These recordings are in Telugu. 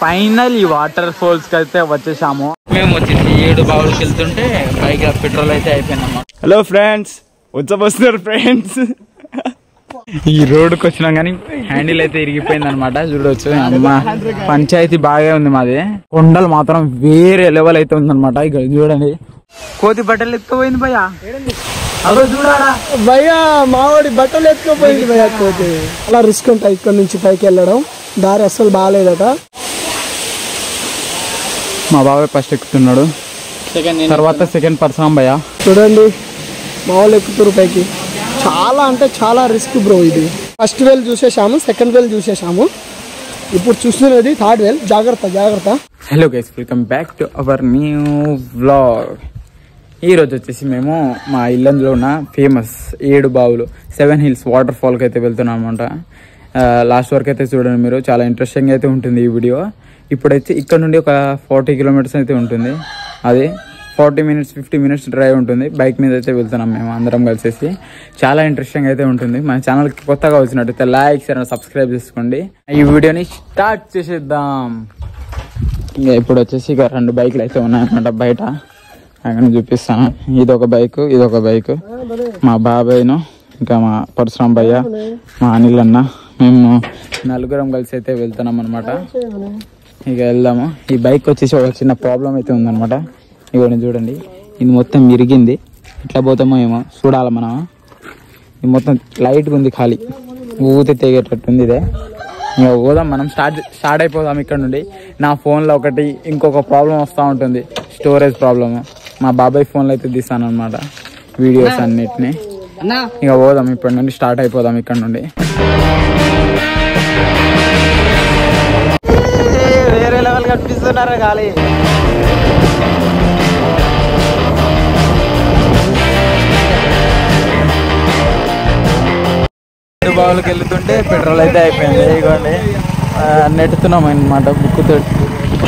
ఫైనల్ ఈ వాటర్ ఫాల్స్ కి అయితే వచ్చేసాము. మేము వచ్చేసి 7 బావులకి వెళ్తుంటే బైక్ పెట్రోల్ అయితే అయిపోయిందమ్మా. హలో ఫ్రెండ్స్, వచ్చేస్తున్నారు ఫ్రెండ్స్. ఈ రోడ్డుకి వచ్చినాం కానీ హ్యాండిల్ అయితే ఇరిగిపోయింది అనమాట. చూడవచ్చు అమ్మ, పంచాయతీ బాగా ఉంది మాది. కొండలు మాత్రం వేరే లెవెల్ అయితే ఉందన్నమాట. ఇక్కడ చూడండి, కోతి బట్టలు ఎత్తుకుపోయింది భయ్యా. చూడాలా భయ్యా, మావాడి బట్టలు ఎత్తుకుపోయింది భయ్యా కోతి. అలా రిస్క్ ఉంటాయి ఇక్కడ నుంచి పైకి వెళ్ళడం. దారి అస్సలు బాగాలేదట. మా బాబాయ్ ఫస్ట్ ఎక్కుతున్నాడు, తర్వాత సెకండ్ పర్సన్ భయ్యా. చూడండి మా వాళ్ళు ఎక్కుతారు పైకి. చాలా అంటే చాలా రిస్క్ బ్రో ఇది. ఫస్ట్ వేల్ చూసేసాము, సెకండ్ వేల్ చూసేసాము, ఇప్పుడు చూస్తున్నది థర్డ్ వేల్. జాగ్రత్త జాగ్రత్త. Hello guys, welcome back to our new vlog. ఈ రోజు వచ్చేసి మేము మా ఇల్లందులో ఉన్న ఫేమస్ 7 బావులు 7 హిల్స్ వాటర్ ఫాల్కి అయితే వెళ్తున్నాం అనమాట. లాస్ట్ వరకు అయితే చూడండి మీరు, చాలా ఇంట్రెస్టింగ్ అయితే ఉంటుంది ఈ వీడియో. ఇప్పుడైతే ఇక్కడ నుండి ఒక 40 కిలోమీటర్స్ అయితే ఉంటుంది. అది 40 మినిట్స్ 50 మినిట్స్ డ్రైవ్ ఉంటుంది. బైక్ మీద అయితే వెళ్తున్నాం మేము అందరం కలిసేసి. చాలా ఇంట్రెస్టింగ్ అయితే ఉంటుంది. మన ఛానల్కి కొత్తగా వచ్చినట్టయితే లైక్ షేర్ సబ్స్క్రైబ్ చేసుకోండి. ఈ వీడియోని స్టార్ట్ చేసేద్దాం. ఇంకా ఇప్పుడు వచ్చేసి ఇక 2 బైక్లు అయితే ఉన్నాయన్నమాట బయట. అక్కడ చూపిస్తాను. ఇదొక బైక్, ఇదొక బైక్. మా బాబాయ్ను, ఇంకా మా పరశురామ్ భయ్య, మా అనిల్ అన్న, మేము 4 కలిసి అయితే వెళ్తున్నాం అనమాట. ఇక వెళ్దాము. ఈ బైక్ వచ్చేసి ఒక చిన్న ప్రాబ్లం అయితే ఉందన్నమాట. ఇవన్నీ చూడండి, ఇది మొత్తం ఇరిగింది. ఇట్లా పోతామో ఏమో చూడాలి మనం. ఇది మొత్తం లైట్గా ఉంది, ఖాళీ ఊతే తెగేటట్టుంది. ఇదే ఇంకా పోదాం మనం, స్టార్ట్ అయిపోదాం ఇక్కడ నుండి. నా ఫోన్లో ఒకటి ఇంకొక ప్రాబ్లం వస్తూ ఉంటుంది, స్టోరేజ్ ప్రాబ్లమ్. మా బాబాయ్ ఫోన్లో అయితే తీస్తాను అనమాట వీడియోస్ అన్నిటిని. ఇక పోదాం ఇప్పటి నుండి, స్టార్ట్ అయిపోదాం ఇక్కడ నుండి. వేరే లెవెల్ కనిపిస్తున్నారా ఖాళీ. బావులకి వెళ్తుంటే పెట్రోల్ అయితే అయిపోయింది. ఇవ్వండి నెట్టుతున్నాం అనమాట బుక్కుతో.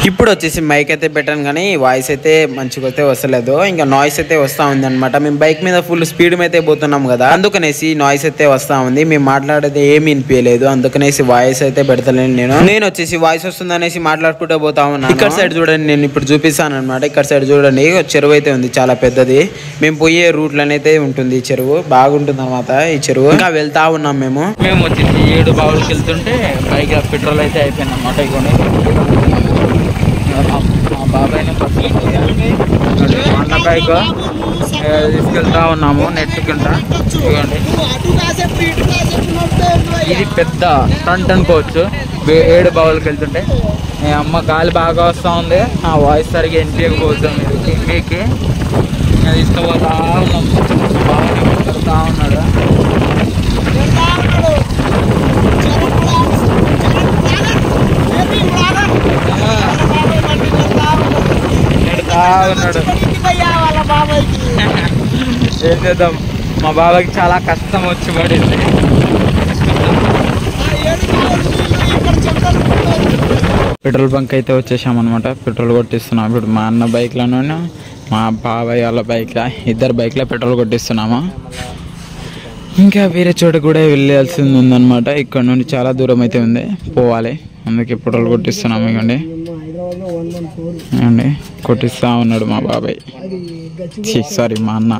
ఇప్పుడు వచ్చేసి మైక్ అయితే పెట్టాను కానీ వాయిస్ అయితే మంచిగా అయితే వస్తలేదు. ఇంకా నాయిస్ అయితే వస్తూ ఉంది అనమాట. మేము బైక్ మీద ఫుల్ స్పీడ్ అయితే పోతున్నాం కదా, అందుకనేసి నాయిస్ అయితే వస్తూ ఉంది. మేము మాట్లాడేది ఏమి వినిపించలేదు, అందుకనేసి వాయిస్ అయితే పెడతలేను. నేను వచ్చేసి వాయిస్ వస్తుంది అనేసి మాట్లాడుకుంటూ పోతా ఉన్నాను. ఇక్కడ సైడ్ చూడండి, నేను ఇప్పుడు చూపిస్తాను అనమాట. ఇక్కడ సైడ్ చూడండి, చెరువు అయితే ఉంది, చాలా పెద్దది. మేము పోయే రూట్లోనైతే ఉంటుంది ఈ చెరువు, బాగుంటుంది అనమాట ఈ చెరువు. ఇంకా వెళ్తా ఉన్నాం మేము వచ్చేసి 7 బావులకి వెళ్తుంటే బైక్ పెట్రోల్ అయితే అయిపోయింది అనమాట. ఇవ్వండి మా బాబాయ్ని అన్న బైక్ తీసుకెళ్తా ఉన్నాము నెట్టుకుంటా. ఇవ్వండి, ఇది పెద్ద ఫ్రంట్ అనుకోవచ్చు. 7 బావులకి వెళ్తుంటే అమ్మ గాలి బాగా వస్తూ ఉంది. ఆ వాయిస్ సరిగ్గా వినిపించకపోవచ్చు మీకు. తీసుకుపోతా ఉన్నాము, బాగా ఉన్నాడు. ఉన్నాడు ఏం చేద్దాం, మా బాబాకి చాలా కష్టం వచ్చి పడింది. పెట్రోల్ బంక్ అయితే వచ్చేసాం అనమాట. పెట్రోల్ కొట్టిస్తున్నాం ఇప్పుడు మా అన్న బైక్లోనూ మా బాబాయ్ వాళ్ళ బైక్లో, 2 బైక్లో పెట్రోల్ కొట్టిస్తున్నాము. ఇంకా వేరే చోట కూడా వెళ్ళాల్సింది ఉందన్నమాట. ఇక్కడ నుండి చాలా దూరం అయితే ఉంది, పోవాలి. అందుకే పెట్రోల్ కొట్టిస్తున్నాము. ఇవ్వండి అండి, కొట్టిస్తా ఉన్నాడు మా బాబాయ్, సారీ మా అన్న.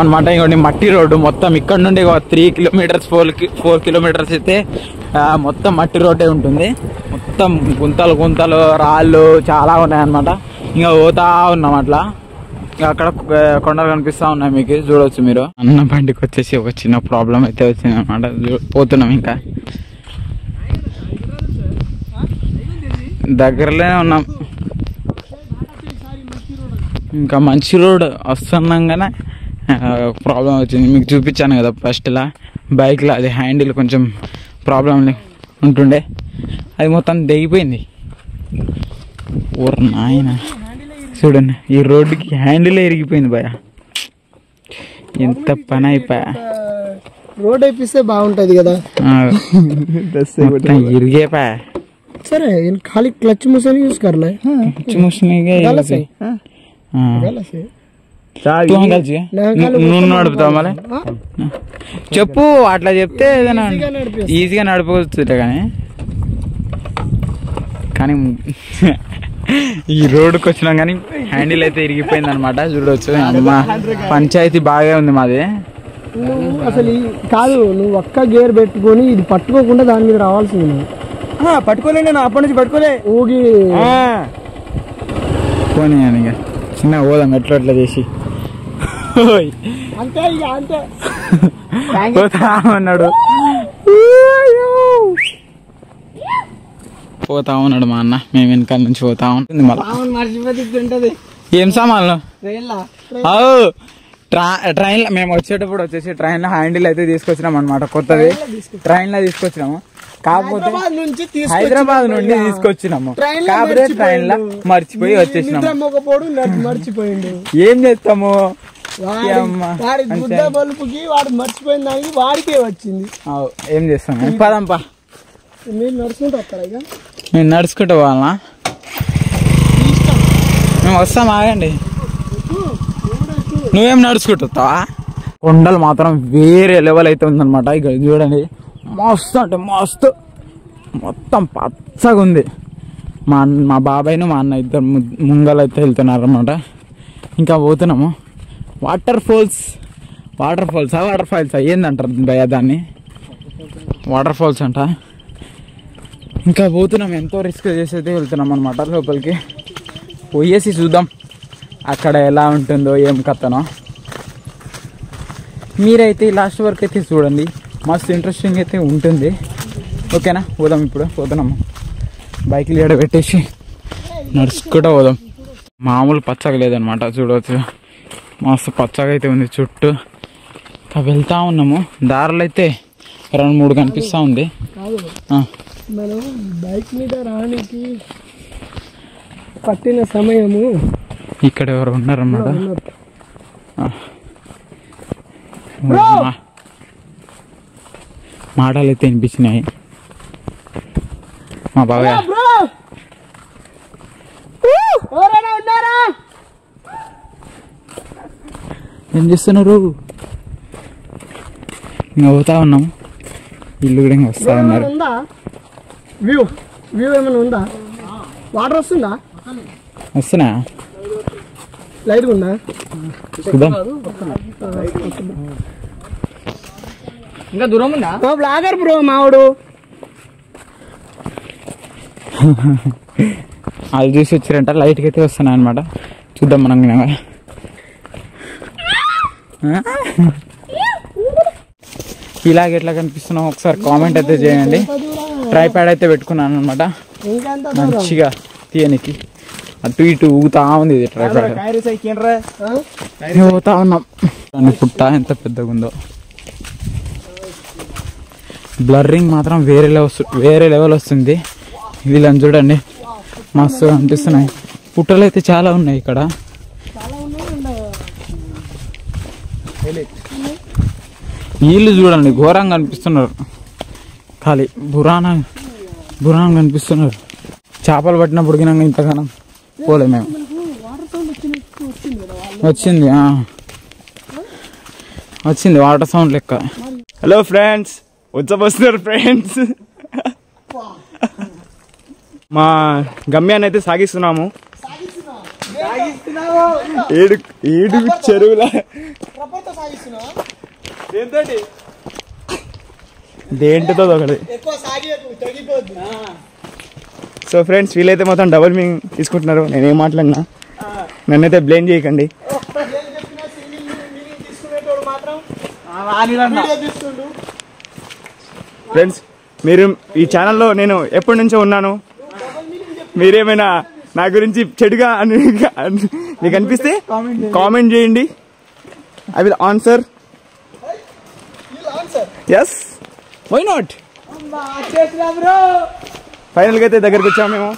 అనమాట. ఇంకోటి మట్టి రోడ్డు మొత్తం ఇక్కడ నుండి 3 కిలోమీటర్స్ 4 కిలోమీటర్స్ అయితే మొత్తం మట్టి రోడ్డే ఉంటుంది. మొత్తం గుంతలు గుంతలు రాళ్ళు చాలా ఉన్నాయన్నమాట. ఇంకా పోతా ఉన్నాం అట్లా. ఇంకా అక్కడ కొండలు కనిపిస్తా ఉన్నాయి, మీకు చూడవచ్చు మీరు. అన్న బండికి వచ్చేసి ఒక చిన్న ప్రాబ్లం అయితే వచ్చింది అనమాట. పోతున్నాం, ఇంకా దగ్గరలోనే ఉన్నాం. ఇంకా మంచి రోడ్ వస్తున్నాగానే ప్రాబ్లం వచ్చింది. మీకు చూపించాను కదా ఫస్ట్లా బైక్లో, అది హ్యాండిల్ కొంచెం ప్రాబ్లం ఉంటుండే, అది మొత్తం దిగిపోయింది. ఓర్ నాయన, చూడండి ఈ రోడ్డుకి హ్యాండిల్ ఇరిగిపోయింది భయ, ఎంత పని అయిపోయా. రోడ్ వేపిస్తే బాగుంటది కదా. ఇరిగేపా సరే ఖాళీ క్లచ్ ముసని యూజ్ करना है. నువ్వు నడుపుతావు మళ్ళీ చెప్పు. అట్లా చెప్తే ఏదైనా ఈజీగా నడపవచ్చు కానీ కానీ ఈ రోడ్డుకి వచ్చినాం కానీ హ్యాండిల్ అయితే ఇరిగిపోయింది అనమాట. చూడవచ్చు అమ్మ పంచాయతీ బాగా ఉంది మాది. అసలు కాదు, నువ్వు ఒక్క గేర్ పెట్టుకొని ఇది పట్టుకోకుండా దాని మీద రావాల్సింది. నువ్వు పట్టుకోలే, నేను అప్పటి నుంచి పట్టుకోలే ఊగి పోనీ ఇక చిన్న పోదాం ఎట్లా ఎట్లా చేసి. అంతే ఇక అంతే పోతా ఉన్నాడు పోతా ఉన్నాడు మా అన్న. మేము వెనకాల నుంచి పోతా ఉంటుంది. మళ్ళీ మర్చిపోతుంటది. ఏం సామాన్లు ట్రైన్ లో మేము వచ్చేటప్పుడు వచ్చేసి ట్రైన్ లో హ్యాండిల్ అయితే తీసుకొచ్చినాం అనమాట. కొత్తది ట్రైన్ లో తీసుకొచ్చినాము. కాకపోతే హైదరాబాద్ నుండి తీసుకొచ్చినాము. కాకపోతే ట్రైన్ లో మర్చిపోయి వచ్చేసినాము. మర్చిపోయిండు. ఏం చేస్తాము, బల్పుకి వాడు మర్చిపోయిన దానికి వాడికే వచ్చింది. ఏం చేస్తాము, పదంపా. మీరు నడుచుకుంటూ వస్తారా? ఇక నేను నడుచుకుంటూ పోవాలనా? మేము వస్తాం, ఆగండి. నువ్వేం నడుచుకుంటావా? కొండలు మాత్రం వేరే లెవెల్ అయితే ఉందన్నమాట. ఇక చూడండి మస్తు అంటే మస్తు, మొత్తం పచ్చగా ఉంది. మా బాబాయ్ను మా అన్న ఇద్దరు ముంగలు అయితే వెళ్తున్నారు అనమాట. ఇంకా పోతున్నాము. వాటర్ ఫాల్స్ ఏందంటారు భయ దాన్ని? వాటర్ ఫాల్స్ అంట. ఇంకా పోతున్నాం, ఎంతో రిస్క్ చేసి అయితే వెళ్తున్నాం అనమాట లోపలికి. పోయేసి చూద్దాం అక్కడ ఎలా ఉంటుందో ఏం కథనో. మీరైతే లాస్ట్ వరకు అయితే చూడండి, మస్తు ఇంట్రెస్టింగ్ అయితే ఉంటుంది. ఓకేనా, పోదాం. ఇప్పుడు పోతున్నాము. బైక్లు ఎడ పెట్టేసి నడుచుకుంటూ పోదాం. మామూలు పచ్చగా లేదనమాట, చూడవచ్చు మస్తు పచ్చగా అయితే ఉంది చుట్టూ. వెళ్తా ఉన్నాము. దారిలో అయితే 2-3 కనిపిస్తూ ఉంది. మనం బైక్ మీద రానికి పట్టిన సమయము ఇక్కడ ఎవరు ఉన్నారన్నమాట. మాటలు అయితే వినిపించినాయి. మా బాబాయ్ ఏం చేస్తున్నారు? ఇంకా పోతా ఉన్నాము. ఇల్లు కూడా ఇంకా వస్తా ఉన్నారు. వ్యూ ఏమైనా ఉందా? వాటర్ వస్తుందా? వస్తున్నా, లైట్ ఉందా? చూద్దాం. ఇంకా దూరం ఉందా? బ్లాగర్ బ్రో మావాడు. అది చూసి వచ్చారంట. లైట్కి అయితే వస్తున్నాయి అనమాట. చూద్దాం మనం. ఇలాగ ఎట్లా కనిపిస్తున్నాం ఒకసారి కామెంట్ అయితే చేయండి. ట్రైప్యాడ్ అయితే పెట్టుకున్నాను అనమాట, మంచిగా తీయనికి. అటు ఇటు ఊగుతా ఉంది ఇది ట్రైప్యాడ్. ఊగుతా ఉన్నాం. పుట్ట ఎంత పెద్దగా ఉందో. బ్లర్రింగ్ మాత్రం వేరే లెవెల్ వస్తుంది. వీళ్ళని చూడండి మస్తు అనిపిస్తున్నాయి. పుట్టలు అయితే చాలా ఉన్నాయి ఇక్కడ. వీళ్ళు చూడండి ఘోరంగా అనిపిస్తున్నారు. ఖాళీ బురానా కనిపిస్తున్నారు. చేపలు పట్టినప్పుడు గినంగా ఇంతగానం పోలే మేము. వచ్చింది వాటర్ సౌండ్ లెక్క. హలో ఫ్రెండ్స్, వచ్చేస్తున్నారు ఫ్రెండ్స్. మా గమ్యాన్ని అయితే సాగిస్తున్నాము. ఏడు చెరువుల దేంటితో ఒకటి. సో ఫ్రెండ్స్, వీళ్ళైతే మొత్తం డబుల్ మీనింగ్ తీసుకుంటున్నారు. నేనేం మాట్లాడినా నన్నైతే బ్లేమ్ చేయకండి. ఫ్రెండ్స్, మీరు ఈ ఛానల్లో నేను ఎప్పటి నుంచో ఉన్నాను. మీరేమైనా నా గురించి చెడుగా మీకు అనిపిస్తే కామెంట్ చేయండి. I will answer. Yes, why not. ఫైనల్గా అయితే దగ్గరికి వచ్చాము మేము.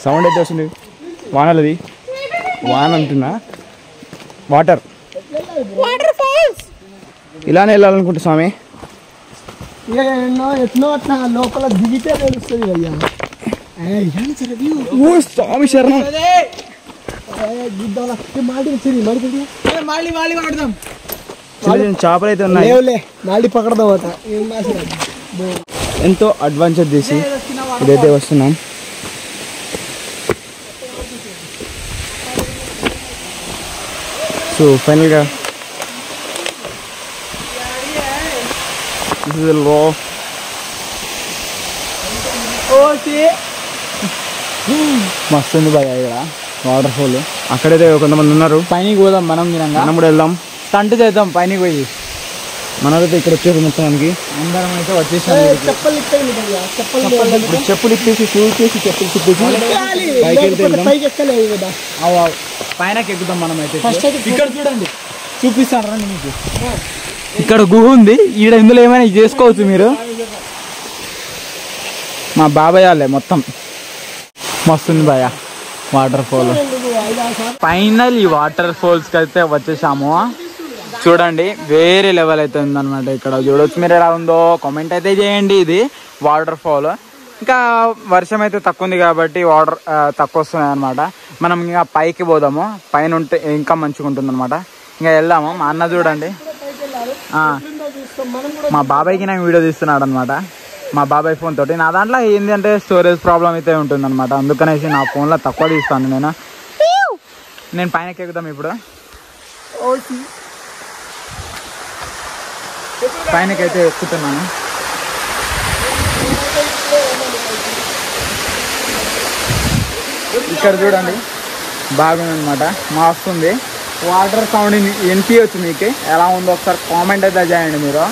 సౌండ్ అయితే వస్తుంది వానలది వాన అంటున్నా వాటర్ ఇలానే వెళ్ళాలనుకుంటా స్వామి ఇక ఎట్నో అట్లా లోపల దిగితే తెలుస్తుంది అయ్యా ఓ స్వామి శరణం చిన్న చిన్న చేపలు అయితే ఉన్నాయి లేవులే మాడి పకడదాం అట ఎంతో అడ్వాంచర్ చేసి ఇదైతే వస్తున్నాం సో ఫైనల్గా మస్తు ఉంది భయ ఇక్కడ వాటర్ ఫాల్ అక్కడైతే కొంతమంది ఉన్నారు పైనకి పోదాం మనం వినంగా మనం కూడా వెళ్దాం స్టంట్ చేద్దాం పైనకి పోయి మనదైతే ఇక్కడ వచ్చేది మొత్తానికి అందరం అయితే వచ్చేసాం చెప్పలు ఇప్పుడు చెప్పులు ఇప్పేసి షూ ఇప్పేసి చెప్పులు తిప్పేసి పైకి వెళ్తే వెళ్దాం పైకి ఎక్కలేవు కదా పైనకి ఎక్కుదాం మనం అయితే ఫస్ట్ అయితే ఇక్కడ చూడండి చూపిస్తాను రండి మీకు ఇక్కడ గుహ ఉంది ఈడ ఇందులో ఏమైనా చేసుకోవచ్చు మీరు మా బాబాయ్ వాళ్ళే మొత్తం మస్తుంది భయ వాటర్ ఫాల్ ఫైనల్ ఈ వాటర్ ఫాల్స్ కి అయితే వచ్చేసాము చూడండి వేరే లెవెల్ అయితే ఉందన్నమాట ఇక్కడ చూడొచ్చు మీరు ఎలా ఉందో కామెంట్ అయితే చేయండి ఇది వాటర్ ఫాల్ ఇంకా వర్షం అయితే తక్కువ ఉంది కాబట్టి వాటర్ తక్కువ వస్తుంది అనమాట మనం ఇంకా పైకి పోదాము పైన ఉంటే ఇంకా మంచిగా ఉంటుంది అనమాట ఇంకా వెళ్దాము మా అన్న చూడండి మా బాబాయ్కి నాకు వీడియో తీస్తున్నాడు అనమాట మా బాబాయ్ ఫోన్ తోటి నా దాంట్లో ఏంటంటే స్టోరేజ్ ప్రాబ్లం అయితే ఉంటుంది అనమాట అందుకనేసి నా ఫోన్లో తక్కువ తీస్తాను నేను పైనకి ఎక్కుదాం ఇప్పుడు పైనకైతే ఎక్కుతున్నాను ఇక్కడ చూడండి బాగుందన్నమాట మస్తుంది వాటర్ సౌండ్ వినిపించవచ్చు మీకు ఎలా ఉందో ఒకసారి కామెంట్ అయితే చేయండి మీరు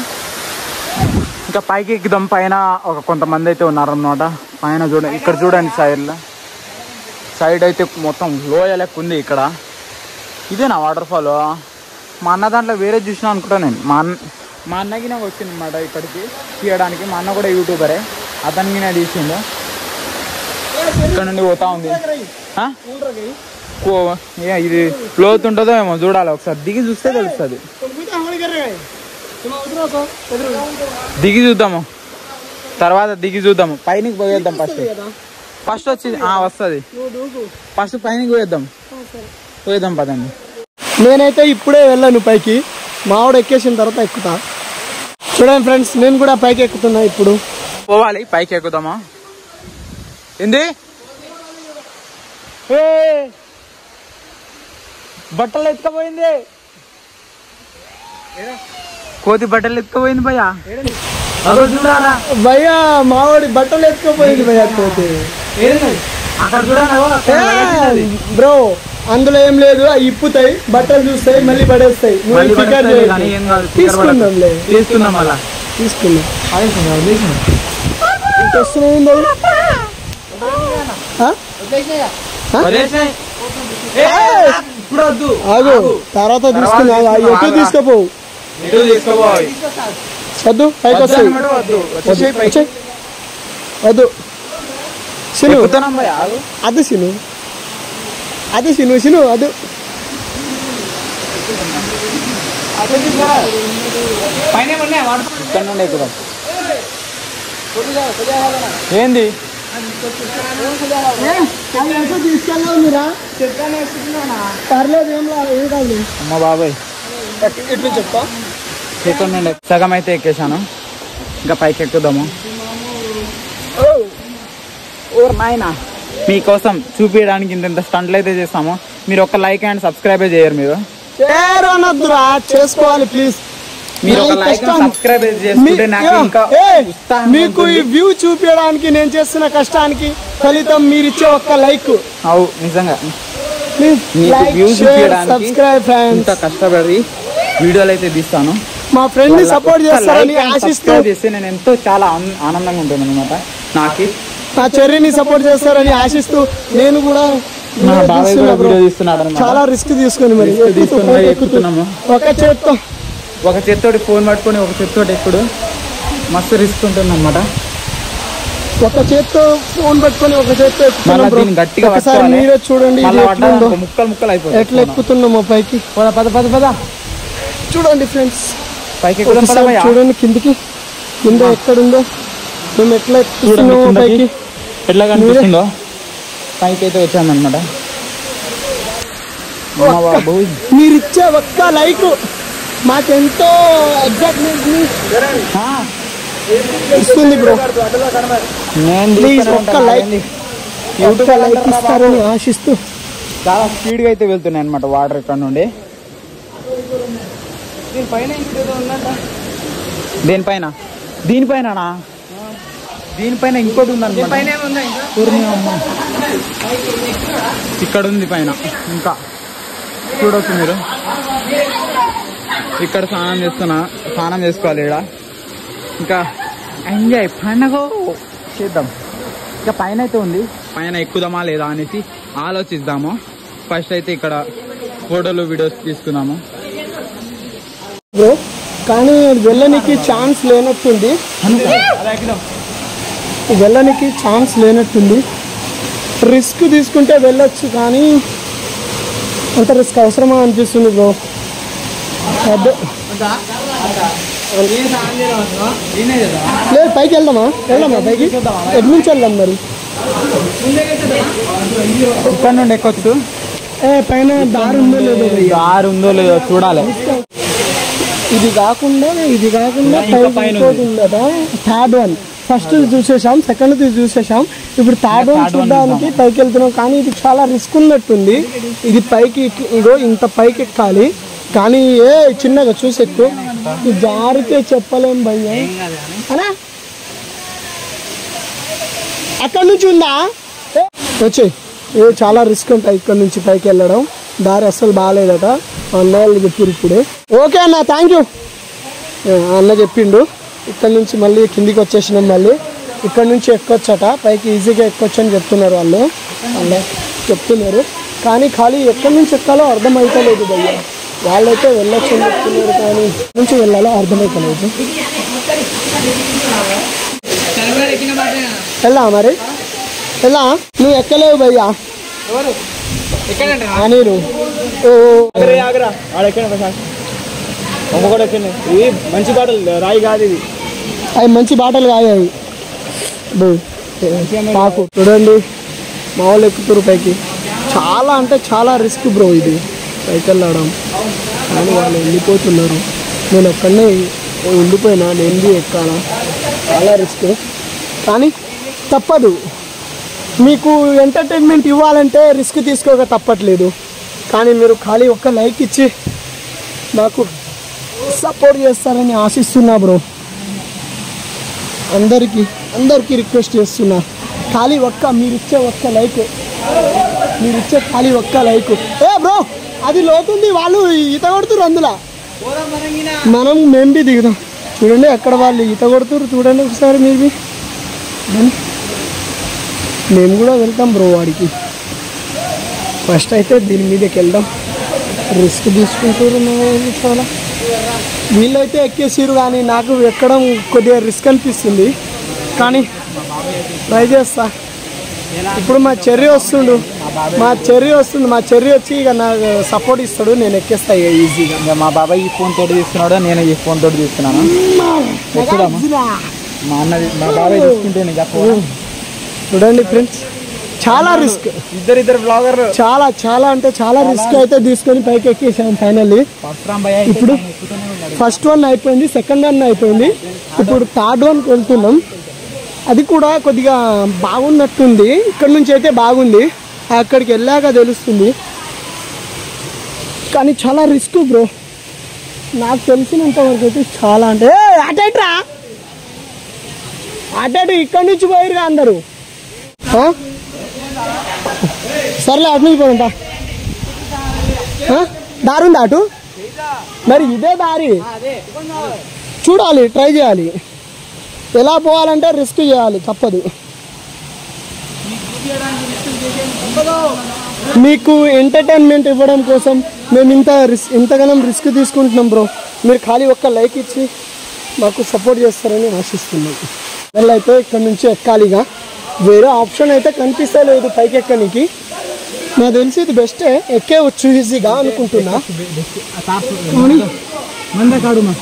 ఇంకా పైకి ఎక్కుదాం పైన ఒక కొంతమంది అయితే ఉన్నారన్నమాట పైన చూడండి ఇక్కడ చూడండి సైడ్ అయితే మొత్తం లోయ లెక్క ఉంది ఇక్కడ ఇదేనా వాటర్ ఫాల్ మా అన్న దాంట్లో వేరే చూసినా అనుకుంటా నేను మా అన్నకి నాకు వచ్చింది అనమాట ఇక్కడికి తీయడానికి మా అన్న కూడా యూట్యూబరే అతనికి నేను తీసిండు ఇక్కడ నుండి పోతా ఉంది ఇది లోతు ఉంటుందో ఏమో చూడాలి ఒకసారి దిగి చూస్తే తెలుస్తుంది దిగి చూద్దాము తర్వాత దిగి చూద్దాము పైనకి పోయేద్దాం ఫస్ట్ వచ్చి వస్తుంది ఫస్ట్ పైనకి పోయేద్దాం పదండి నేనైతే ఇప్పుడే వెళ్ళాను పైకి మావాడు ఎక్కేసిన తర్వాత ఎక్కుతా చూడండి ఫ్రెండ్స్ నేను కూడా పైకి ఎక్కుతున్నా ఇప్పుడు పోవాలి పైకి ఎక్కుదామా ఏంది బట్టలు ఎత్తుకపోయింది కోతి బట్టలు ఎత్తుకపోయింది భయ్యా చూడాలా భయ్యా మావాడి బట్టలు ఎత్తుకుపోయింది భయ్యా కోతి అక్కడ చూడాలి బ్రో అందులో ఏం లేదు అవి ఇప్పుతాయి బట్టలు చూస్తాయి మళ్ళీ పడేస్తాయి తీసుకుందాంలే తీసుకుందాం అలా తీసుకుందాం ఆగు తర్వాత తీసుకున్నా ఎటు తీసుకుపోవు వద్దు పైకి వస్తాయి వద్దు శిను అది శిను అది శిను శిను అది ఇక్కడ నుండి ఎక్కుదాం ఏంది తీసుకెళ్ళావు మీరా పర్లేదు ఏం కాదు అమ్మ బాబాయ్ ఎట్లు చెప్తా ఇక్కడ నుండి సగం అయితే ఎక్కేసాను ఇంకా పైకి ఎక్కుదాము ఓర్ నాయనా మీకోసం చూపించడానికి ఇంత స్టంట్లు అయితే చేస్తాము మీరు ఒక లైక్ అండ్ సబ్స్క్రైబ్ చేయరు మీరు చేసుకోవాలి ప్లీజ్ మీరు ఒక లైక్ సబ్స్క్రైబ్ చేసుకుంటే నాకు ఇంకా మీకు ఈ వ్యూ చూపించడానికి నేను చేస్తున్న కష్టానికి ఫలితం మీరు ఇచ్చే ఒక్క లైక్ అవు నిజంగా సబ్స్క్రైబ్ ఫ్రెండ్స్ కష్టపడి వీడియోలు అయితే తీస్తాను మా ఫ్రెండ్ ని సపోర్ట్ చేస్తారని ఆశిస్తూ చేస్తే నేను ఎంతో చాలా ఆనందంగా ఉంటాను అనమాట నాకు నా చెర్రీని సపోర్ట్ చేస్తారని ఆశిస్తూ నేను కూడా చాలా రిస్క్ తీసుకుని మరి ఎక్కుతున్నాము ఒక చేత్తోటి ఫోన్ పట్టుకొని ఒక చేత్తోటి ఎక్కుడు మస్తు రిస్క్ ఉంటుంది అనమాట ఒక చేత్తో ఫోన్ పట్టుకొని ఒక చేత్తో ఎక్కుతున్నాం బ్రో. దీన్ని గట్టిగా ఒకసారి పట్టుకోవాలి. మీరే చూడండి ఇది మళ్ళా ఎట్లుందో, ముక్కలు ముక్కలు అయిపోతాయి. ఎట్లా ఎక్కుతున్నామో పైకి. పద పద పద పద చూడండి ఫ్రెండ్స్, పైకి ఎక్కుదాం పద ఒకసారి భయ్యా. చూడండి కిందికి, కింద ఎక్కడుందో, మేము ఎట్లా ఎక్కుతున్నామో పైకి. ఎట్లా కనిపిస్తుందో పైకి అయితే వచ్చామన్నమాట. బాబు మీరు ఇచ్చే ఒక్క లైక్ మాకెంతో ఎగ్జైట్మెంట్ ఇస్తుంది బ్రో. ప్లీజ్ ఒక్క లైక్ ఇస్తారని ఆశిస్తూ చాలా స్పీడ్గా అయితే వెళ్తున్నాయి అనమాట వాటర్ ఇక్కడ నుండి. దేనిపైన దీనిపైన దీనిపైన ఇంకోటి ఉందన్నమాట. ఇక్కడ ఉంది పైన ఇంకా చూడొచ్చు మీరు. ఇక్కడ స్నానం చేసుకోవాలి. ఇక్కడ ఇంకా ఎంజాయ్ పండగ చేద్దాం. ఇంకా పైన అయితే ఉంది, పైన ఎక్కుదామా లేదా అనేసి ఆలోచిద్దాము. ఫస్ట్ అయితే ఇక్కడ ఫోటోలు వీడియోస్ తీసుకుందాము బ్రో. కానీ వెళ్ళనికి ఛాన్స్ లేనట్టుంది, వెళ్ళనికి ఛాన్స్ లేనట్టుంది. రిస్క్ తీసుకుంటే వెళ్ళొచ్చు కానీ అంత రిస్క్ అవసరమా అనిపిస్తుంది బ్రో. లేదు పైకి వెళ్దామా పైకి ఎటు నుంచి వెళ్దాం మరి? ఇక్కడ నుండి ఎక్కొచ్చు. పైన దారి ఉందో లేదో, దారి ఉందో లేదో చూడాలి. ఇది కాకుండా పైన ఉందట. థర్డ్ వన్ ఫస్ట్ చూసేసాం, సెకండ్ చూసేసాం, ఇప్పుడు థర్డ్ వన్ చూడడానికి పైకి వెళ్తున్నాం. కానీ ఇది చాలా రిస్క్ ఉన్నట్టుంది. ఇది పైకి ఇగో ఇంత పైకి ఎక్కాలి, కానీ చిన్నగా చూసి ఎక్కువ జారితే చెప్పలేం భయ్యా. అనా అక్కడ నుంచి ఉందా వచ్చే చాలా రిస్క్ ఉంటాయి ఇక్కడ నుంచి పైకి వెళ్ళడం. దారి అస్సలు బాగాలేదట అన్న వాళ్ళు చెప్పారు ఇప్పుడే. ఓకే అన్న, థ్యాంక్ యూ అన్న చెప్పిండు. ఇక్కడ నుంచి మళ్ళీ కిందికి వచ్చేసినాం. మళ్ళీ ఇక్కడ నుంచి ఎక్కొచ్చట పైకి, ఈజీగా ఎక్కొచ్చు అని చెప్తున్నారు వాళ్ళు చెప్తున్నారు. కానీ ఖాళీ ఎక్కడి నుంచి ఎక్కాలో అర్థమవుతలేదు భయ్య. వాళ్ళైతే వెళ్ళొచ్చు అని చెప్తున్నారు, కానీ నుంచి వెళ్ళాలో అర్థమవుతలేదు. వెళ్ళా మరి వెళ్ళా, నువ్వు ఎక్కలేవు భయ్యా. నీరు మంచి బాటలు రాయి కాదు, ఇది అవి మంచి బాటలు కాయాయి. పాకు చూడండి మా వాళ్ళు ఎక్కుతారు పైకి. చాలా అంటే చాలా రిస్క్ బ్రో ఇది పైకి వెళ్ళడం. కానీ వాళ్ళు వెళ్ళిపోతున్నారు, నేను ఒక్కడనే ఉండిపోయినా. నేను ఎక్కాలా, చాలా రిస్క్. కానీ తప్పదు, మీకు ఎంటర్టైన్మెంట్ ఇవ్వాలంటే రిస్క్ తీసుకోక తప్పట్లేదు. కానీ మీరు ఖాళీ ఒక్క లైక్ ఇచ్చి నాకు సపోర్ట్ చేస్తారని ఆశిస్తున్నా బ్రో. అందరికీ రిక్వెస్ట్ చేస్తున్నా, ఖాళీ మీరిచ్చే ఒక్క లైక్. బ్రో అది లోతుంది, వాళ్ళు ఈత కొడుతురు అందులో, మేము బి దిగుదాం. చూడండి అక్కడ వాళ్ళు ఈత కొడుతురు, చూడండి ఒకసారి మీరు. మేము కూడా వెళ్తాం బ్రో వాడికి. ఫస్ట్ అయితే దీని మీదకి వెళ్దాం. రిస్క్ తీసుకుంటారు చాలా. వీళ్ళైతే ఎక్కేసిరు, కానీ నాకు ఎక్కడం కొద్దిగా రిస్క్ అనిపిస్తుంది. కానీ ట్రై చేస్తా. ఇప్పుడు మా చెర్రీ వస్తుంది, మా చెర్రీ వచ్చి ఇక నాకు సపోర్ట్ ఇస్తాడు, నేను ఎక్కేస్తా ఇక ఈజీగా. ఇంకా మా బాబాయ్ ఈ ఫోన్ తోటి తీసుకున్నాడు, నేను ఈ ఫోన్ తోటి తీసుకున్నాను. మా బాబాయ్ తీసుకుంటే చూడండి ఫ్రెండ్స్, చాలా రిస్క్. ఇద్దరు బ్లాగర్లు చాలా అంటే చాలా రిస్క్ అయితే తీసుకొని పైకి ఎక్కేసాం ఫైనల్లీ. ఇప్పుడు ఫస్ట్ వన్ అయిపోయింది, సెకండ్ వన్ అయిపోయింది, ఇప్పుడు థర్డ్ వన్కి వెళ్తున్నాం. అది కూడా కొద్దిగా బాగున్నట్టుంది. ఇక్కడ నుంచి అయితే బాగుంది, అక్కడికి వెళ్ళాక తెలుస్తుంది. కానీ చాలా రిస్క్ బ్రో, నాకు తెలిసినంత వరకు అయితే. చాలా అంటే అటు ఇక్కడ నుంచి పోయిరుగా అందరూ. సర్లే అటు నుంచి పోయిందా, దారి ఉందా అటు? మరి ఇదే దారి, చూడాలి, ట్రై చేయాలి. ఎలా పోవాలంటే రిస్క్ చేయాలి, తప్పదు. మీకు ఎంటర్టైన్మెంట్ ఇవ్వడం కోసం మేము ఇంతగానం రిస్క్ తీసుకుంటున్నాం బ్రో. మీరు ఖాళీ ఒక్క లైక్ ఇచ్చి మాకు సపోర్ట్ చేస్తారని ఆశిస్తున్నాం. మళ్ళీ అయితే ఇక్కడ నుంచి ఎక్కాలిగా, వేరే ఆప్షన్ అయితే కనిపిస్తలేదు పైకి ఎక్కడానికి. నాకు తెలిసి ఇది బెస్టే, ఎక్కేవచ్చు ఈజీగా అనుకుంటున్నా.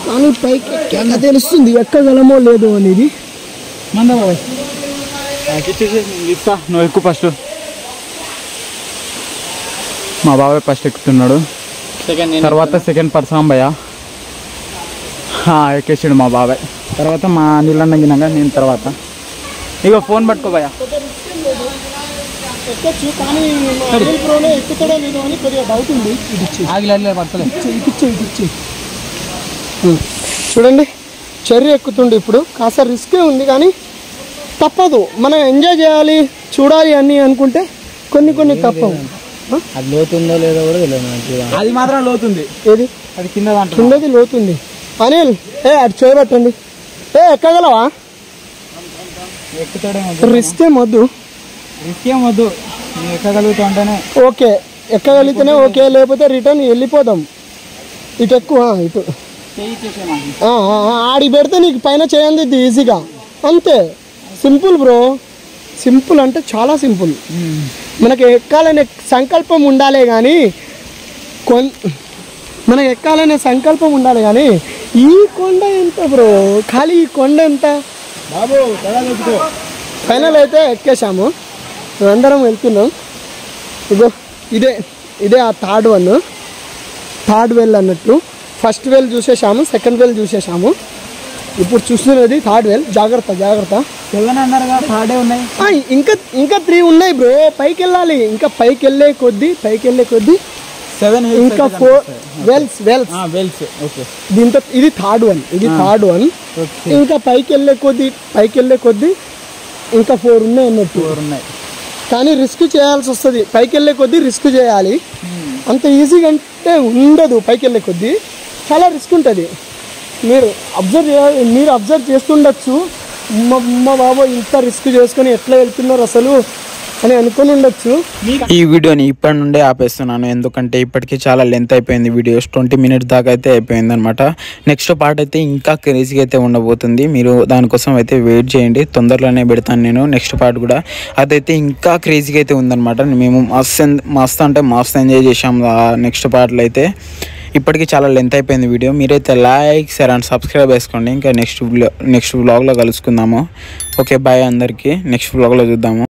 కానీ పైకి ఎక్కాక తెలుస్తుంది ఎక్కగలమో లేదో అనేది. నువ్వు ఎక్కువ ఫస్ట్. మా బాబాయ్ ఫస్ట్ ఎక్కుతున్నాడు, తర్వాత సెకండ్ పర్సన్ భయ్య ఎక్కేసాడు మా బాబాయ్. తర్వాత మా నీళ్ళన్న గినంగా నేను తర్వాత. ఇక ఫోన్ పట్టుకో భయ్య. ఎక్కొచ్చు కానీ ప్రోలో ఎక్కుతాడో లేదో అని కొద్దిగా డౌట్ ఉంది. చూడండి చెర్రీ ఎక్కుతుండే ఇప్పుడు. కాస్త రిస్కే ఉంది కానీ తప్పదు, మనం ఎంజాయ్ చేయాలి చూడాలి అని అనుకుంటే కొన్ని తప్పవు. అది లోతుందో లేదో కూడా తెలియదు. అది మాత్రం లోతుంది. ఏది అది కింద కిందది లోతుంది. అనిల్ అటు చేయబట్టండి. ఎక్కగలవా? రిస్క్ ఏమొద్దు, ఎక్కగలుగుతా అంటేనే ఓకే. ఎక్కగలిగితేనే ఓకే, లేకపోతే రిటర్న్ వెళ్ళిపోదాం. ఇటు ఎక్కువ ఇటు ఆడి పెడితే నీకు పైన చేయండి ఈజీగా, అంతే. సింపుల్ బ్రో, సింపుల్ అంటే చాలా సింపుల్. మనకి ఎక్కాలనే సంకల్పం ఉండాలి కానీ మనకి ఎక్కాలనే సంకల్పం ఉండాలి కానీ ఈ కొండ ఎంత బ్రో, ఖాళీ ఈ కొండ ఎంత బాబు. ఫైనల్ అయితే ఎక్కేసాము, అందరం వెళ్తున్నాం. ఇగో ఇదే ఆ థర్డ్ వెల్ అన్నట్టు. ఫస్ట్ వెల్ చూసేసాము, సెకండ్ వెల్ చూసేసాము, ఇప్పుడు చూస్తున్నది థర్డ్ వెల్. జాగ్రత్త 7 అన్నారు కదా, 3 ఉన్నాయి. ఇంకా 3 ఉన్నాయి బ్రో. పైకి వెళ్ళాలి, ఇంకా పైకి వెళ్ళే కొద్దీ 7 ఇంకా 4 వెల్స్. ఓకే, దీంతో ఇది థర్డ్ వన్. ఇంకా పైకి వెళ్ళే కొద్దీ ఇంకా 4 ఉన్నాయి అన్నట్టు. కానీ రిస్క్ చేయాల్సి వస్తుంది, పైకి వెళ్ళే కొద్దీ రిస్క్ చేయాలి. అంత ఈజీగా అంటే ఉండదు, పైకి వెళ్ళే కొద్దీ చాలా రిస్క్ ఉంటుంది. మీరు అబ్జర్వ్ చేస్తుండొచ్చు, మా బాబు ఇంత రిస్క్ చేసుకొని ఎట్లా వెళ్తున్నారు అసలు అని అనుకుని ఉండొచ్చు. ఈ వీడియోని ఇప్పటి నుండే ఆపేస్తున్నాను, ఎందుకంటే ఇప్పటికీ చాలా లెంత్ అయిపోయింది. వీడియోస్ 20 minutes దాకా అయితే అయిపోయింది అనమాట. నెక్స్ట్ పార్ట్ అయితే ఇంకా క్రేజీగా అయితే ఉండబోతుంది. మీరు దానికోసం అయితే వెయిట్ చేయండి, తొందరలోనే పెడతాను నేను నెక్స్ట్ పార్ట్ కూడా. అదైతే ఇంకా క్రేజీగా అయితే ఉందన్నమాట. మేము మస్తు ఎంజాయ్ చేసాము ఆ నెక్స్ట్ పార్ట్లో అయితే. ఇప్పటికీ చాలా లెంత్ అయిపోయింది వీడియో. మీరైతే లైక్ షేర్ అండ్ సబ్స్క్రైబ్ చేసుకోండి. ఇంకా నెక్స్ట్ వ్లాగ్లో కలుసుకుందాము. ఓకే బాయ్ అందరికీ, నెక్స్ట్ వ్లాగ్లో చూద్దాము.